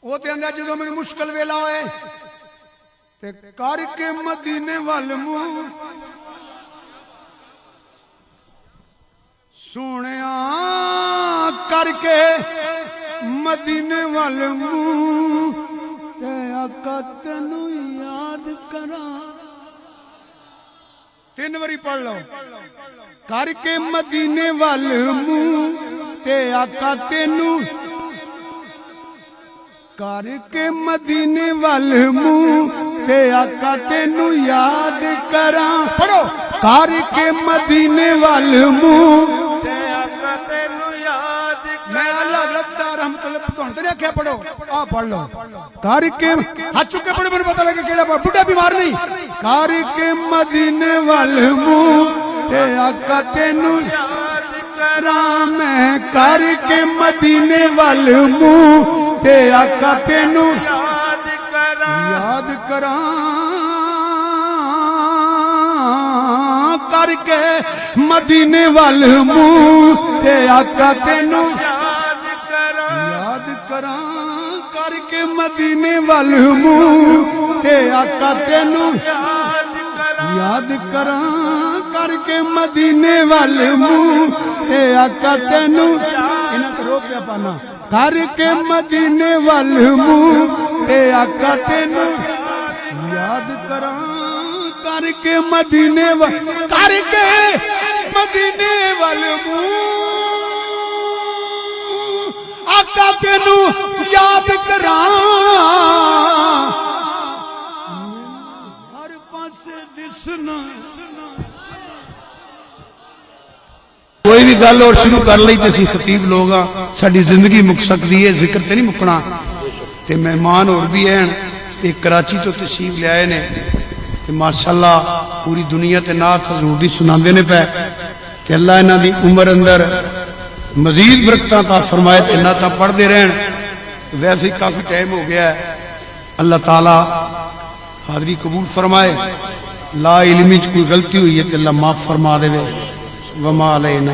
वो तो आंदा जो मेरी मुश्किल वेला होए ते करके मदीने वल मुंह सोनिया करके मदीने वल मुंह ते आका तेनू याद करा। 3 बारी पढ़ लो। करके मदीने वल मुंह ते आका तेनू करके मदीने वल मुंह ते आका तेनू याद करा। पढ़ो। करके मदीने वल मुंह ते आका तेनू याद करा। मैं अल्लाह रब्दा रहमतुल्लाह तुहानू ते आख्या पढ़ो। आ पढ़ लो। करके हाथ चुके पढ़ो मेरे पता लगे केड़ा बुढ़ा बीमार नहीं। करके मदीने वल मुंह ते आका तेनू याद करा। मैं करके मदीने वल मुंह ते आका तेनू याद करा करके मदीने वल मुंह ते आका तेनू याद करा करके मदीने वल मुंह ते आका तेनू याद करा करके मदीने वल मुंह ते आका तेनू इन्हां को रोक पिया पाना। करके मदीने वल मुंह ते आका तेनू याद करा करके मदीने वल मुंह आका तेनू याद करा। हर पासे दिसना कोई भी गल और शुरू कर ली तो असीं खतीब लोग हाँ साडी जिंदगी मुक सकती है जिक्र ते नहीं मुकना। ते मेहमान और भी हैं एक कराची तो तशरीफ लियाए ने ते माशाअल्लाह पूरी दुनिया ते नात हजूर दी सुनांदे ने पै ते अल्लाह इन्हां दी उम्र अंदर मजीद बरकतां अता फरमाए ते नातां पढ़दे रहन। वैसे ही काफी टाइम हो गया है। अल्लाह ताला हाजरी कबूल फरमाए। ला इल्मी च कोई गलती हुई है तो अल्लाह माफ फरमा देवे। वमा अलैना।